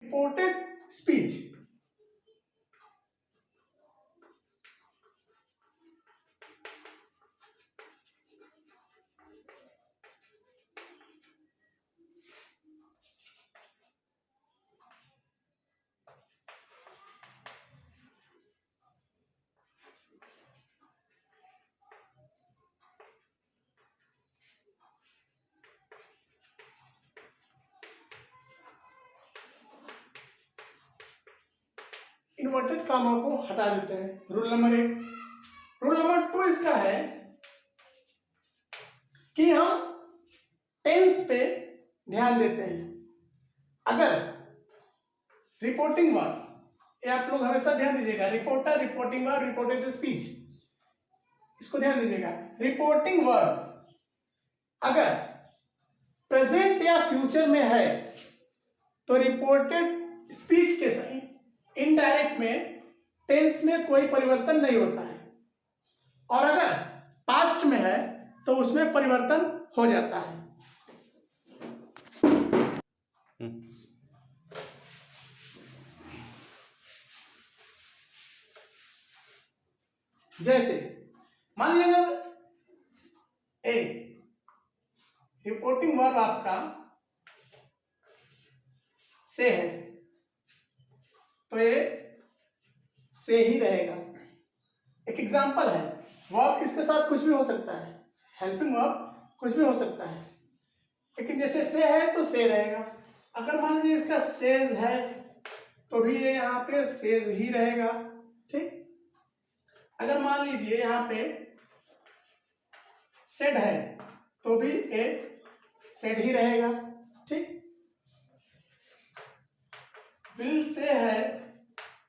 Reported speech. Inverted comma को हटा देते हैं। Rule number 1। रूल नंबर 2 इसका है कि हम टेंस पे ध्यान देते हैं। अगर रिपोर्टिंग वर्ब, ये आप लोग हमेशा ध्यान दीजिएगा, reporter, reporting verb, reported speech, इसको ध्यान दीजिएगा। रिपोर्टिंग वर्ब अगर प्रेजेंट या फ्यूचर में है तो रिपोर्टेड स्पीच के सही इनडायरेक्ट में टेंस में कोई परिवर्तन नहीं होता है, और अगर पास्ट में है तो उसमें परिवर्तन हो जाता है। जैसे मान लीजिए अगर ए रिपोर्टिंग वर्ब आपका से है तो ये से ही रहेगा। एक एग्जांपल है, वर्ब इसके साथ कुछ भी हो सकता है, हेल्पिंग वर्ब कुछ भी हो सकता है, लेकिन जैसे से है तो से रहेगा। अगर मान लीजिए इसका सेज है तो भी ये यहाँ पे सेज ही रहेगा। ठीक, अगर मान लीजिए यहाँ पे सेड है तो भी ए सेड ही रहेगा। ठीक, विल से है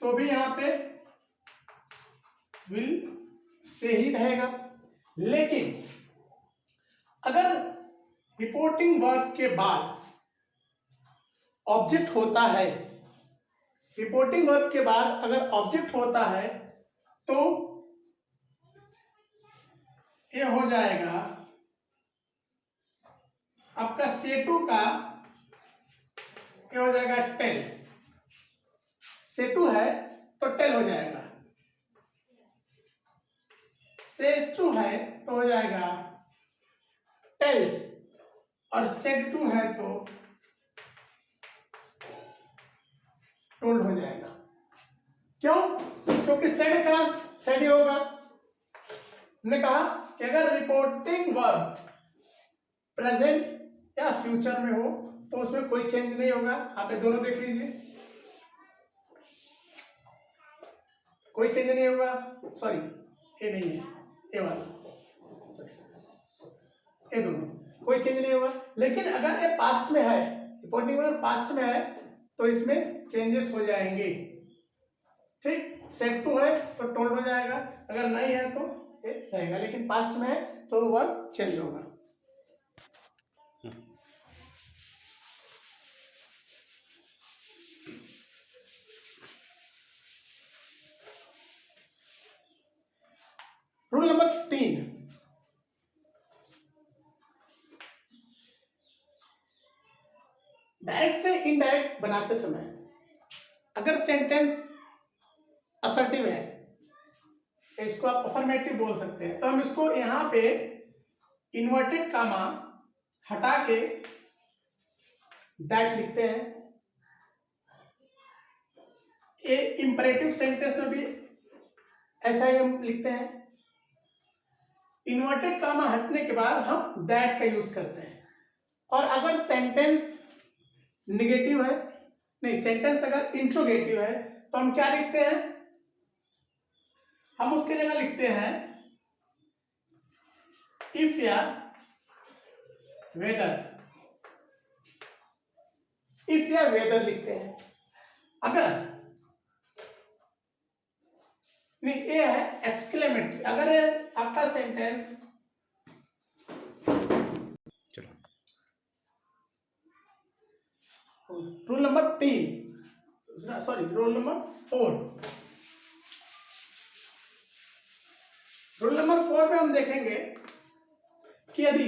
तो भी यहाँ पे विल से ही रहेगा। लेकिन अगर रिपोर्टिंग वर्ब के बाद ऑब्जेक्ट होता है, रिपोर्टिंग वर्ब के बाद अगर ऑब्जेक्ट होता है तो ये हो जाएगा आपका सेटू का, ये हो जाएगा टेल। सेटू है तो टेल हो जाएगा, सेज टू है तो हो जाएगा टेल्स, और सेड टू है तो टोल्ड हो जाएगा। क्यों? क्योंकि सेड का सेड ही होगा। हमने कहा कि अगर रिपोर्टिंग वर्ब प्रेजेंट या फ्यूचर में हो तो उसमें कोई चेंज नहीं होगा। आप ये दोनों देख लीजिए, कोई चेंज नहीं होगा। सॉरी, ये नहीं है, ये वाला, सॉरी, ये दोनों कोई चेंज नहीं होगा। लेकिन अगर ये पास्ट में है, रिपोर्टिंग वर्ब पास्ट में है तो इसमें चेंजेस हो जाएंगे। ठीक, सेट टू है तो टोल्ड हो जाएगा, अगर नहीं है तो ये रहेगा, लेकिन पास्ट में है तो वर्ब चेंज होगा। रूल नंबर 3, डायरेक्ट से इनडायरेक्ट बनाते समय अगर सेंटेंस असर्टिव है, इसको आप अफर्मेटिव बोल सकते हैं, तो हम इसको यहाँ पे इन्वर्टेड कामा हटा के दैट लिखते हैं। ये इंपरेटिव सेंटेंस में भी ऐसा ही हम लिखते हैं। इन्वर्टेड कामा हटने के बाद हम दैट का यूज करते हैं। और अगर सेंटेंस निगेटिव है, नहीं, सेंटेंस अगर इंट्रोगेटिव है तो हम क्या लिखते हैं? हम उसके जगह लिखते हैं इफ या वेदर, इफ या वेदर लिखते हैं। अगर नहीं, ये है एक्सक्लेमेटरी। अगर आपका सेंटेंस, चलो rule number 3, sorry rule number 4, rule number 4 में हम देखेंगे कि यदि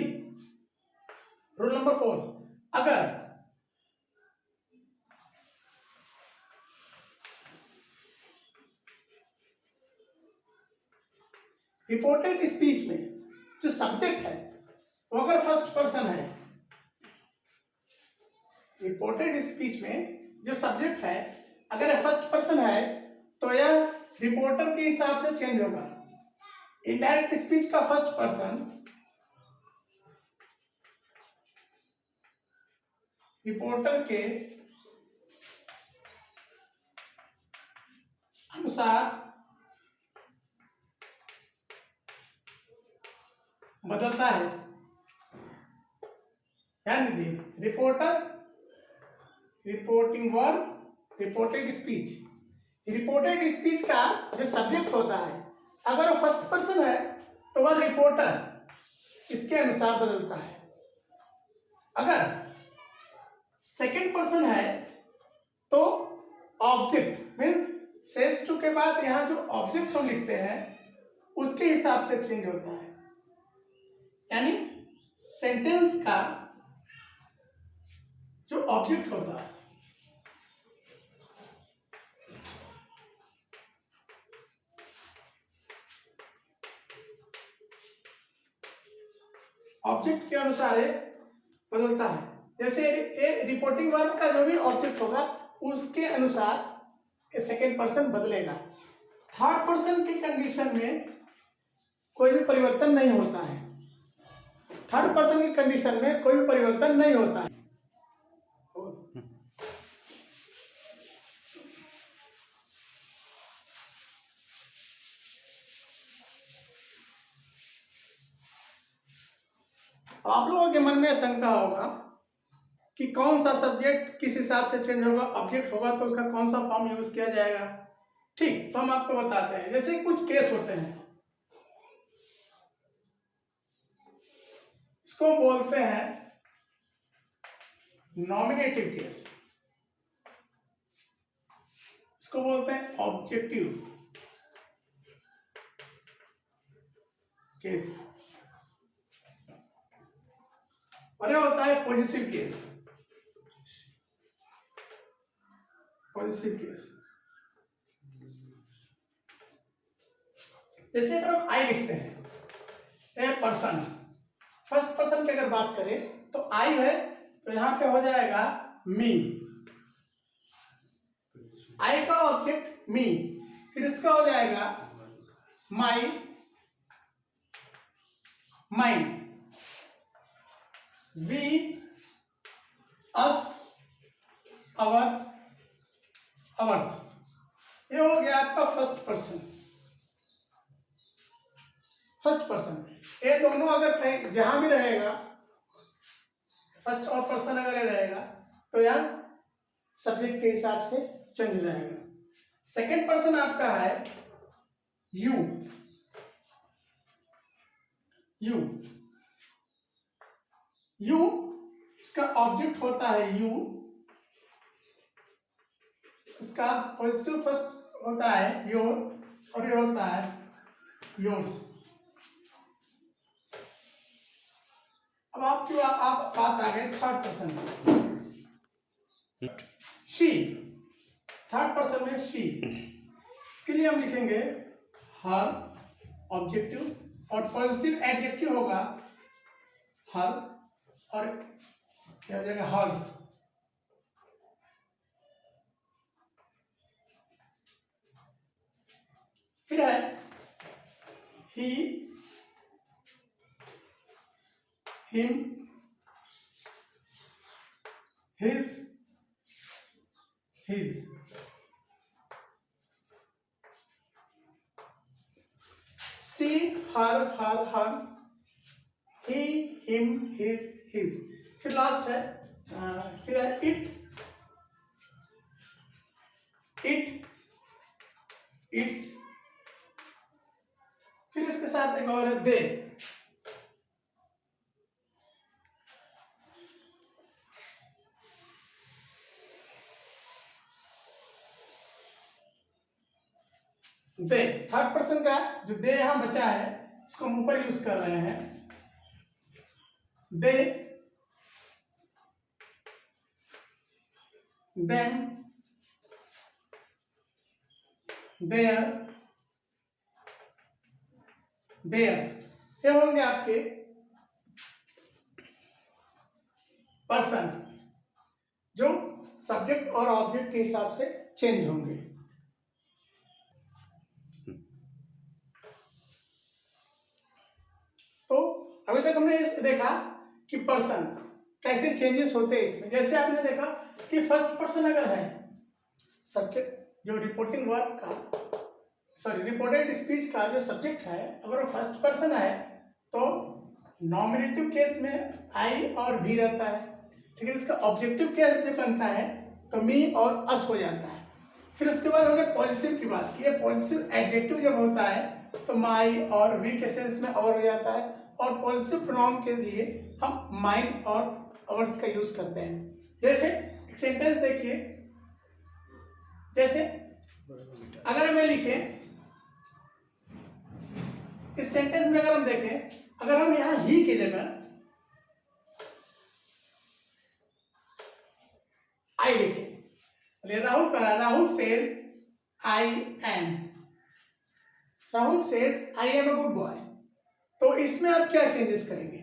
रूल नंबर 4 अगर रिपोर्टेड स्पीच में जो सब्जेक्ट है वो अगर फर्स्ट पर्सन है, रिपोर्टेड स्पीच में जो सब्जेक्ट है अगर फर्स्ट पर्सन है तो यह रिपोर्टर के हिसाब से चेंज होगा। इनडायरेक्ट स्पीच का फर्स्ट पर्सन रिपोर्टर के अनुसार बदलता है। ध्यान दीजिए, reporter, reporting verb, reported speech. Reported speech का जो सब्जेक्ट होता है अगर वो फर्स्ट पर्सन है तो वह रिपोर्टर इसके अनुसार बदलता है। अगर सेकंड पर्सन है तो ऑब्जेक्ट मीन्स सेज टू के बाद यहां जो ऑब्जेक्ट हम लिखते हैं उसके हिसाब से चेंज होता है। यानी सेंटेंस का जो ऑब्जेक्ट होता है, ऑब्जेक्ट के अनुसार ये बदलता है। जैसे रिपोर्टिंग वर्ब का जो भी ऑब्जेक्ट होगा उसके अनुसार सेकेंड पर्सन बदलेगा। थर्ड पर्सन की कंडीशन में कोई भी परिवर्तन नहीं होता है। थर्ड पर्सन की कंडीशन में कोई भी परिवर्तन नहीं होता है। आप लोगों के मन में शंका होगा कि कौन सा सब्जेक्ट किस हिसाब से चेंज होगा, ऑब्जेक्ट होगा तो उसका कौन सा फॉर्म यूज किया जाएगा। ठीक, तो हम आपको बताते हैं। जैसे कुछ केस होते हैं, इसको बोलते हैं नॉमिनेटिव केस, इसको बोलते हैं ऑब्जेक्टिव केस, और ये होता है पॉजिटिव केस। पॉजिटिव केस जैसे अगर हम आई लिखते हैं, ए पर्सन, फर्स्ट पर्सन की अगर बात करें तो आई है तो यहां पे हो जाएगा मी, आई का ऑब्जेक्ट मी, फिर इसका हो जाएगा my, mine, we, us, our, ours. ये हो गया आपका फर्स्ट पर्सन। फर्स्ट पर्सन ये दोनों अगर जहां भी रहेगा, फर्स्ट और पर्सन अगर ये रहेगा तो यह सब्जेक्ट के हिसाब से चेंज हो जाएगा। सेकेंड पर्सन आपका है यू, यू, यू इसका ऑब्जेक्ट होता है यू, इसका पॉजिटिव फर्स्ट होता है योर और ये होता है योर्स। अब आपकी आप बात आ गई third person she. Third person में शी, इसके लिए हम लिखेंगे हर ऑब्जेक्टिव और पॉजिटिव एडजेक्टिव होगा हर और क्या हो जाएगा हर्स। फिर है ही, हिम, हिज, हिज। सी, हर, हर्स, ही, हिम, हिज, हिज। फिर लास्ट है फिर है इट, इट, इट्स। फिर इसके साथ एक और है दे। दे थर्ड पर्सन का जो दे यहां बचा है इसको हम ऊपर यूज कर रहे हैं। दे, देम, देयर, बेयर्स, ये होंगे आपके पर्सन जो सब्जेक्ट और ऑब्जेक्ट के हिसाब से चेंज होंगे। तो अभी तक हमने देखा कि पर्सन कैसे चेंजेस होते हैं इसमें। जैसे आपने देखा कि फर्स्ट पर्सन अगर है, सब्जेक्ट जो रिपोर्टिंग वर्क का, सॉरी रिपोर्टेड स्पीच का जो सब्जेक्ट है, अगर वो फर्स्ट पर्सन है तो नॉमिनेटिव केस में आई और वी रहता है, लेकिन इसका ऑब्जेक्टिव केस जो बनता है तो मी और अस हो जाता है। फिर उसके बाद हमने पॉजिटिव की बात की है, पॉजिटिव एडजेक्टिव जब होता है तो माई और वी के सेंस में और हो जाता है, और पॉजिटिव प्रोनाउन के लिए हम माइंड और अवर्स का यूज करते हैं। जैसे एक सेंटेंस देखिए, जैसे अगर हमें लिखें, इस सेंटेंस में अगर हम देखें, अगर हम यहां ही की जगह आई लिखें, राहुल करा, Rahul says I am, Rahul says I am a good boy, तो इसमें आप क्या चेंजेस करेंगे?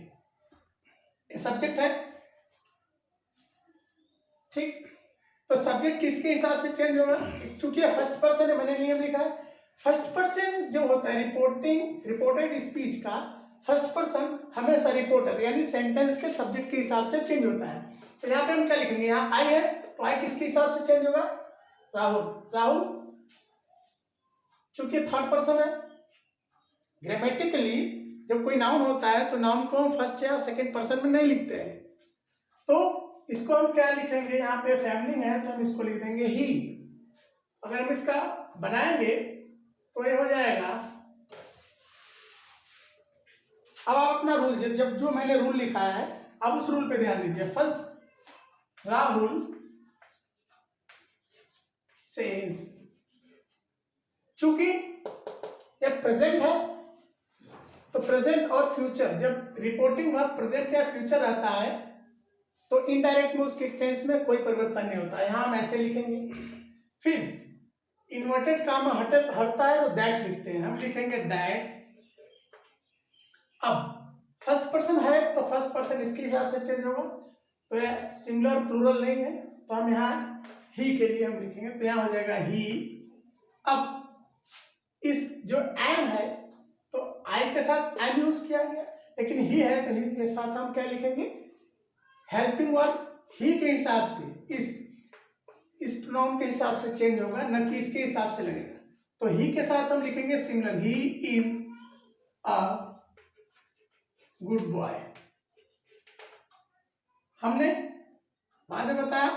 ये सब्जेक्ट है, ठीक, तो सब्जेक्ट किसके हिसाब से चेंज होगा? चूंकि फर्स्ट पर्सन है, मैंने नियम लिखा है, फर्स्ट पर्सन जो होता है रिपोर्टेड स्पीच का फर्स्ट पर्सन हमेशा रिपोर्टर यानी सेंटेंस के सब्जेक्ट के हिसाब से चेंज होता है। तो यहाँ पे हम क्या लिखेंगे? यहाँ आई है तो आई किसके हिसाब से चेंज होगा? राहुल, राहुल चूंकि थर्ड पर्सन है, ग्रामेटिकली जब कोई नाउन होता है तो नाउन को हम फर्स्ट या सेकंड पर्सन में नहीं लिखते हैं, तो इसको हम क्या लिखेंगे? यहाँ पे फैमिली है तो हम इसको लिख देंगे ही। अगर हम इसका बनाएंगे तो ये हो जाएगा। अब आप अपना रूल, जब जो मैंने रूल लिखा है अब उस रूल पे ध्यान दीजिए। फर्स्ट राहुल सेज, चूंकि ये प्रेजेंट है तो प्रेजेंट और फ्यूचर, जब रिपोर्टिंग वर्ब प्रेजेंट या फ्यूचर रहता है तो इनडायरेक्ट में उसके टेंस में कोई परिवर्तन नहीं होता। यहां हम ऐसे लिखेंगे। फिर इन्वर्टेड कामा हटता है तो दैट लिखते हैं, हम लिखेंगे दैट। अब फर्स्ट पर्सन है तो फर्स्ट पर्सन इसके हिसाब से चेंज होगा, तो यह सिंगुलर प्लूरल नहीं है तो हम यहाँ ही के लिए हम लिखेंगे, तो यहाँ हो जाएगा ही। अब इस जो एम है तो आई के साथ एम यूज किया गया, लेकिन ही है तो ही के साथ हम क्या लिखेंगे? हेल्पिंग वर्ब ही के हिसाब से, इस प्रोनाउन के हिसाब से चेंज होगा, न कि इसके हिसाब से लगेगा। तो ही के साथ हम लिखेंगे similar, he is a good boy. हमने बाद में बताया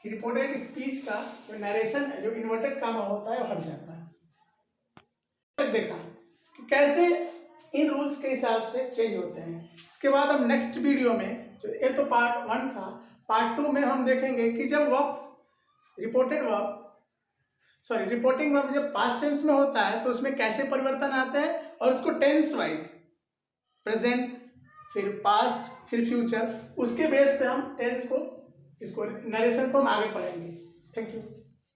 कि रिपोर्टेड स्पीच का जो नरेशन है, जो इन्वर्टेड कामा होता है वो हट जाता है। देखा कि कैसे इन रूल्स के हिसाब से चेंज होते हैं। इसके बाद हम नेक्स्ट वीडियो में, जो ये तो पार्ट 1 था, पार्ट 2 में हम देखेंगे कि जब रिपोर्टिंग वर्ब जब पास्ट टेंस में होता है तो उसमें कैसे परिवर्तन आते हैं, और उसको टेंस वाइज प्रेजेंट, फिर पास्ट, फिर फ्यूचर, उसके बेस पे हम टेंस को, इसको नरेशन को हम आगे पढ़ेंगे। Thank you.